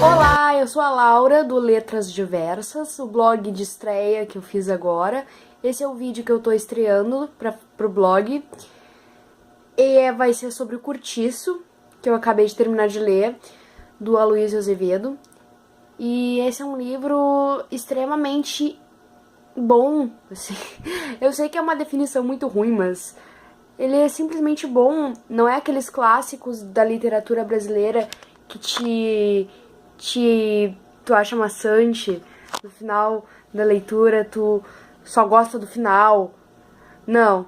Olá, eu sou a Laura do Letras Diversas, o blog de estreia que eu fiz agora. Esse é o vídeo que eu tô estreando pro blog. E vai ser sobre o Curtiço, que eu acabei de terminar de ler, do Aloysio Azevedo. E esse é um livro extremamente bom, assim. Eu sei que é uma definição muito ruim, mas ele é simplesmente bom. Não é aqueles clássicos da literatura brasileira que tu acha maçante. No final da leitura tu só gosta do final. Não,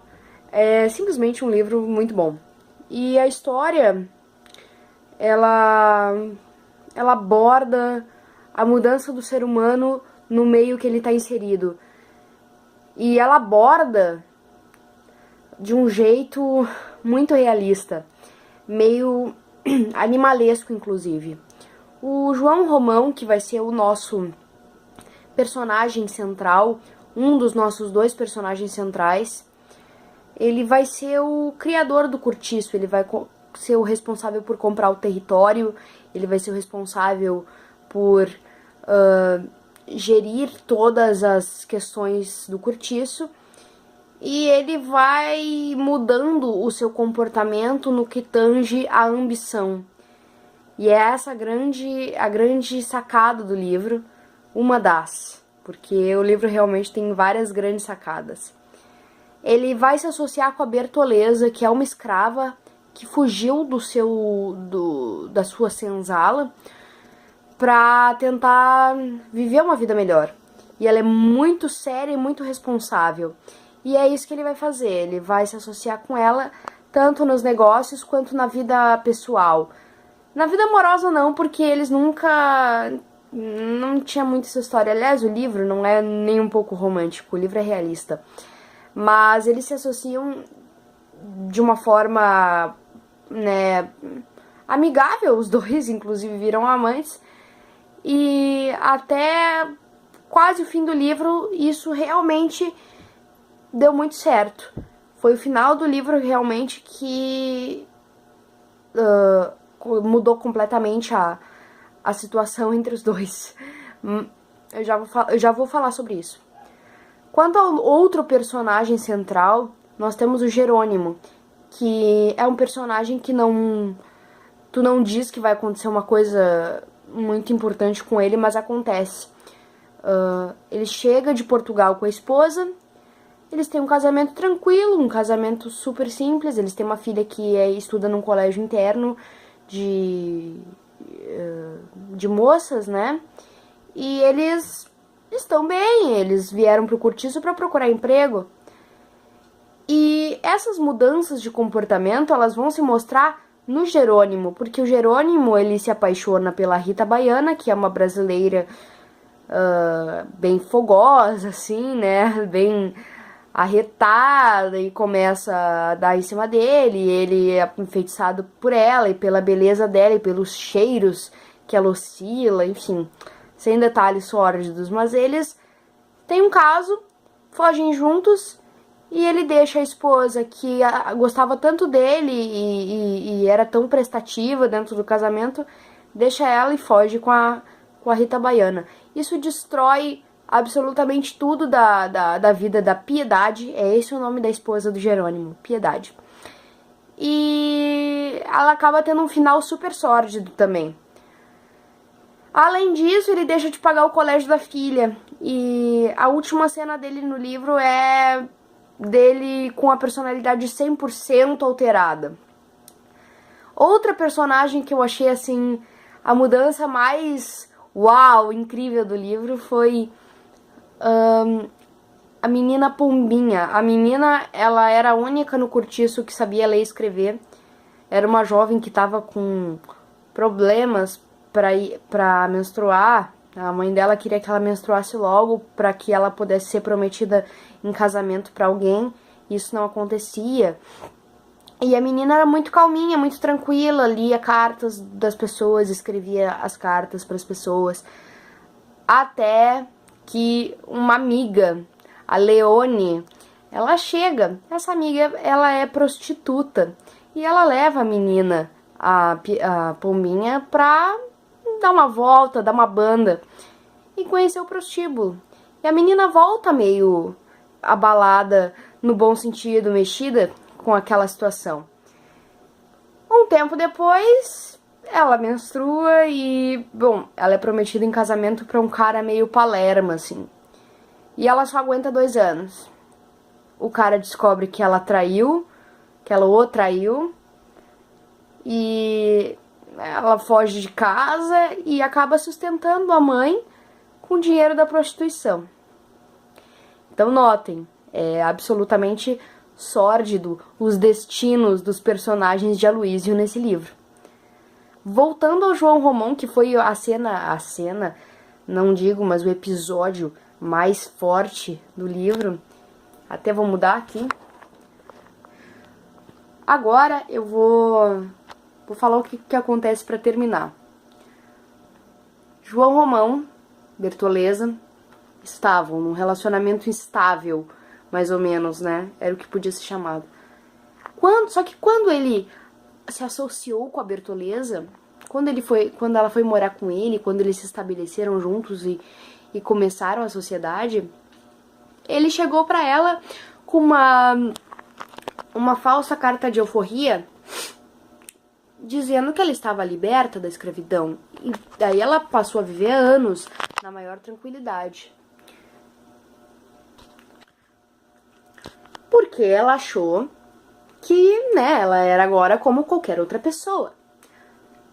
é simplesmente um livro muito bom. E a história, ela aborda a mudança do ser humano no meio que ele está inserido. E ela aborda de um jeito muito realista, meio animalesco, inclusive. O João Romão, que vai ser o nosso personagem central, um dos nossos dois personagens centrais, ele vai ser o criador do Curtiço, ele vai ser o responsável por comprar o território, ele vai ser o responsável por gerir todas as questões do Curtiço, e ele vai mudando o seu comportamento no que tange a ambição. E é essa a grande sacada do livro, uma das, porque o livro realmente tem várias grandes sacadas. Ele vai se associar com a Bertoleza, que é uma escrava que fugiu da sua senzala para tentar viver uma vida melhor. E ela é muito séria e muito responsável. E é isso que ele vai fazer, ele vai se associar com ela, tanto nos negócios quanto na vida pessoal. Na vida amorosa não, porque eles nunca... não tinha muito essa história. Aliás, o livro não é nem um pouco romântico, o livro é realista. Mas eles se associam de uma forma, né, amigável, os dois, inclusive, viram amantes. E até quase o fim do livro, isso realmente deu muito certo. Foi o final do livro realmente que mudou completamente a situação entre os dois. Eu já vou falar sobre isso. Quanto ao outro personagem central, nós temos o Jerônimo, que é um personagem que tu não diz que vai acontecer uma coisa muito importante com ele, mas acontece. Ele chega de Portugal com a esposa, eles têm um casamento tranquilo, um casamento super simples, eles têm uma filha que estuda num colégio interno de moças, né? E eles estão bem, eles vieram pro Curtiço para procurar emprego. E essas mudanças de comportamento, elas vão se mostrar no Jerônimo, porque o Jerônimo, ele se apaixona pela Rita Baiana, que é uma brasileira bem fogosa, assim, né, bem arretada, e começa a dar em cima dele, e ele é enfeitiçado por ela, e pela beleza dela, e pelos cheiros que ela oscila, enfim, sem detalhes sórdidos, mas eles têm um caso, fogem juntos, e ele deixa a esposa, que gostava tanto dele e era tão prestativa dentro do casamento, deixa ela e foge com a Rita Baiana. Isso destrói absolutamente tudo da vida da Piedade, é esse o nome da esposa do Jerônimo, Piedade. E ela acaba tendo um final super sórdido também. Além disso, ele deixa de pagar o colégio da filha. E a última cena dele no livro é dele com a personalidade 100% alterada. Outra personagem que eu achei, assim, a mudança mais uau, incrível do livro foi a menina Pombinha. A menina, ela era a única no Curtiço que sabia ler e escrever. Era uma jovem que estava com problemas para menstruar. A mãe dela queria que ela menstruasse logo para que ela pudesse ser prometida em casamento para alguém. Isso não acontecia. E a menina era muito calminha, muito tranquila, lia cartas das pessoas, escrevia as cartas para as pessoas. Até que uma amiga, a Leone, ela chega. Essa amiga, ela é prostituta. E ela leva a menina, a Pombinha, pra dar uma volta, dar uma banda. E conhecer o prostíbulo. E a menina volta meio abalada, no bom sentido, mexida com aquela situação. Um tempo depois, ela menstrua e, bom, ela é prometida em casamento pra um cara meio palerma, assim. E ela só aguenta 2 anos. O cara descobre que ela traiu, que ela o traiu, e ela foge de casa e acaba sustentando a mãe com o dinheiro da prostituição. Então notem, é absolutamente sórdido os destinos dos personagens de Aloísio nesse livro. Voltando ao João Romão, que foi a cena, não digo, mas o episódio mais forte do livro. Até vou mudar aqui. Agora eu vou falar o que acontece para terminar. João Romão, Bertoleza, estavam num relacionamento instável, mais ou menos, né? Era o que podia ser chamado. Só que quando ele se associou com a Bertoleza, quando ela foi morar com ele, quando eles se estabeleceram juntos e começaram a sociedade, ele chegou pra ela com uma falsa carta de alforria, dizendo que ela estava liberta da escravidão. E daí ela passou a viver anos na maior tranquilidade. Porque ela achou que, né, ela era agora como qualquer outra pessoa.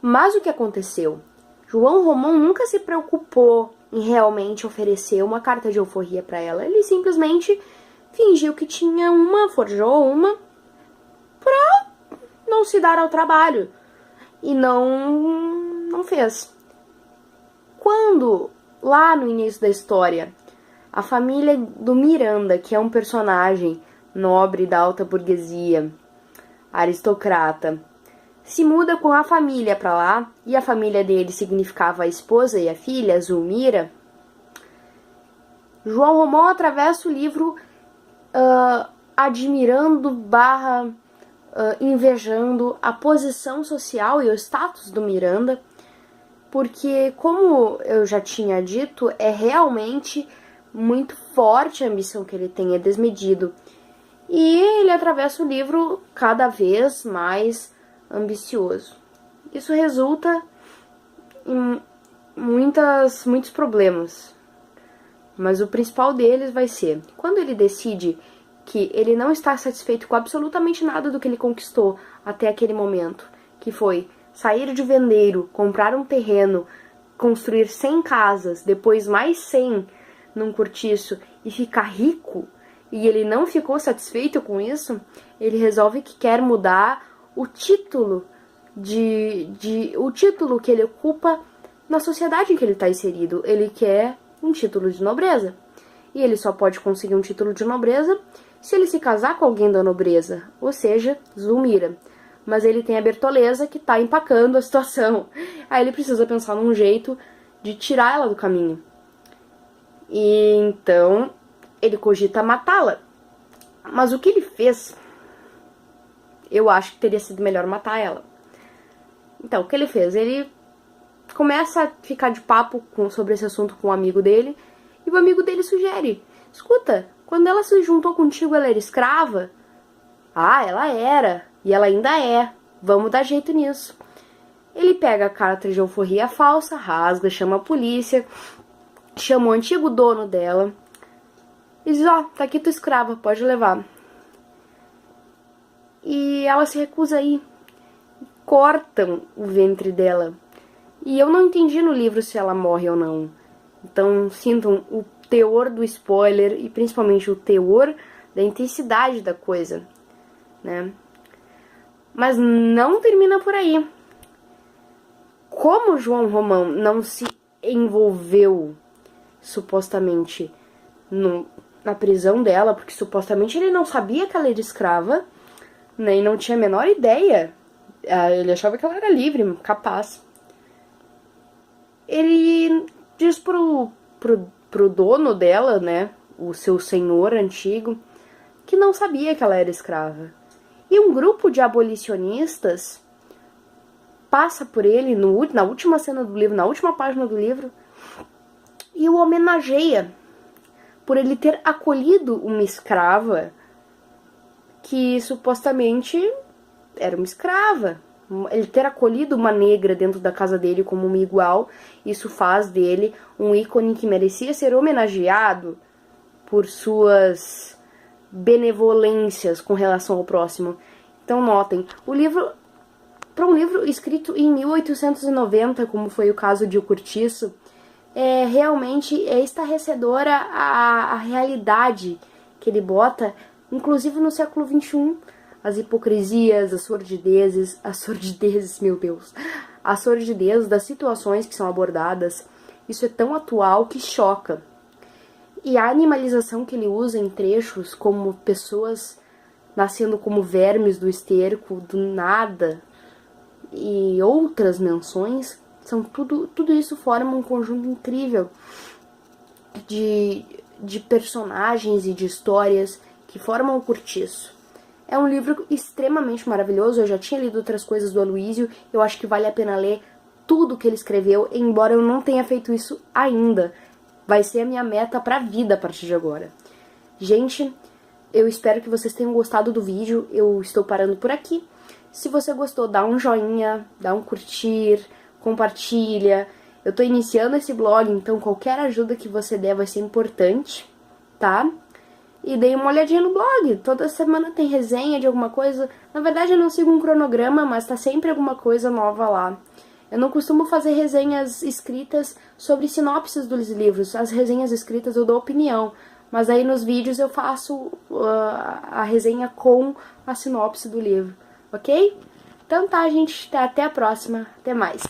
Mas o que aconteceu? João Romão nunca se preocupou em realmente oferecer uma carta de alforria para ela. Ele simplesmente fingiu que tinha uma, forjou uma, pra não se dar ao trabalho. E não fez. Quando, lá no início da história, a família do Miranda, que é um personagem nobre da alta burguesia, aristocrata, se muda com a família pra lá, e a família dele significava a esposa e a filha, Zulmira, João Romão atravessa o livro admirando invejando a posição social e o status do Miranda, porque, como eu já tinha dito, é realmente muito forte a ambição que ele tem, é desmedido. E ele atravessa o livro cada vez mais ambicioso. Isso resulta em muitos problemas. Mas o principal deles vai ser, quando ele decide que ele não está satisfeito com absolutamente nada do que ele conquistou até aquele momento, que foi sair de vendeiro, comprar um terreno, construir 100 casas, depois mais 100 num cortiço e ficar rico, e ele não ficou satisfeito com isso, ele resolve que quer mudar o título o título que ele ocupa na sociedade em que ele está inserido. Ele quer um título de nobreza. E ele só pode conseguir um título de nobreza se ele se casar com alguém da nobreza, ou seja, Zulmira. Mas ele tem a Bertoleza que está empacando a situação. Aí ele precisa pensar num jeito de tirar ela do caminho. E então ele cogita matá-la. Mas o que ele fez, eu acho que teria sido melhor matar ela. Então, o que ele fez? Ele começa a ficar de papo sobre esse assunto com um amigo dele, e o amigo dele sugere: escuta, quando ela se juntou contigo, ela era escrava? Ah, ela era, e ela ainda é. Vamos dar jeito nisso. Ele pega a carta de alforria falsa, rasga, chama a polícia, chama o antigo dono dela e diz: ó, tá aqui tua escrava, pode levar. E ela se recusa a ir. Cortam o ventre dela. E eu não entendi no livro se ela morre ou não. Então sintam o teor do spoiler e principalmente o teor da intensidade da coisa, né? Mas não termina por aí. Como João Romão não se envolveu supostamente na prisão dela, porque supostamente ele não sabia que ela era escrava, né, e não tinha a menor ideia. Ele achava que ela era livre, capaz. Ele diz pro dono dela, né, o seu senhor antigo, que não sabia que ela era escrava. E um grupo de abolicionistas passa por ele na última cena do livro, na última página do livro, e o homenageia por ele ter acolhido uma escrava que supostamente era uma escrava. Ele ter acolhido uma negra dentro da casa dele como uma igual, isso faz dele um ícone que merecia ser homenageado por suas benevolências com relação ao próximo. Então notem, para um livro escrito em 1890, como foi o caso de O Cortiço, realmente é estarrecedora a realidade que ele bota, inclusive no século XXI. As hipocrisias, as sordidezes, meu Deus, a sordidez das situações que são abordadas, isso é tão atual que choca. E a animalização que ele usa em trechos, como pessoas nascendo como vermes do esterco, do nada, e outras menções, tudo isso forma um conjunto incrível de personagens e de histórias que formam o Cortiço. É um livro extremamente maravilhoso, eu já tinha lido outras coisas do Aloysio, eu acho que vale a pena ler tudo que ele escreveu, embora eu não tenha feito isso ainda. Vai ser a minha meta pra vida a partir de agora. Gente, eu espero que vocês tenham gostado do vídeo, eu estou parando por aqui. Se você gostou, dá um joinha, dá um curtir, compartilha. Eu tô iniciando esse blog, então qualquer ajuda que você der vai ser importante, tá? E dei uma olhadinha no blog, toda semana tem resenha de alguma coisa. Na verdade eu não sigo um cronograma, mas tá sempre alguma coisa nova lá. Eu não costumo fazer resenhas escritas sobre sinopses dos livros. As resenhas escritas eu dou opinião, mas aí nos vídeos eu faço a resenha com a sinopse do livro, ok? Então tá, gente, até a próxima, até mais.